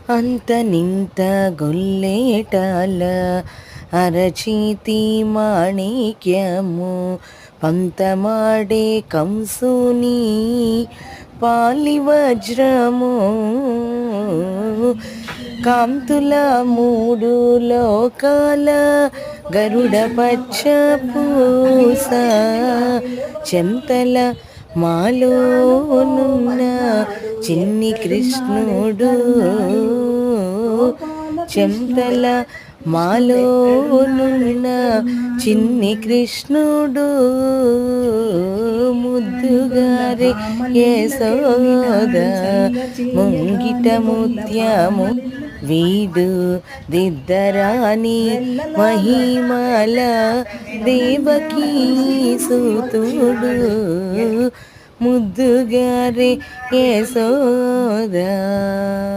అంత నింత గొల్లేటాల అరచేతి మాణిక్యము పంతమాడే కంసుని పాలి వజ్రము కాంతుల మూడు లోకాల గరుడ పచ్చ పూస చెంతల మాలోనున్న చిన్ని కృష్ణుడు చెంతల మాలోనున్న చిన్ని కృష్ణుడు ముద్దుగారే యశోద ముంగిట ముత్యము వీడు దిద్దరాని మహిమల దేవకీ సుతుడు ముద్దుగారే యశోద.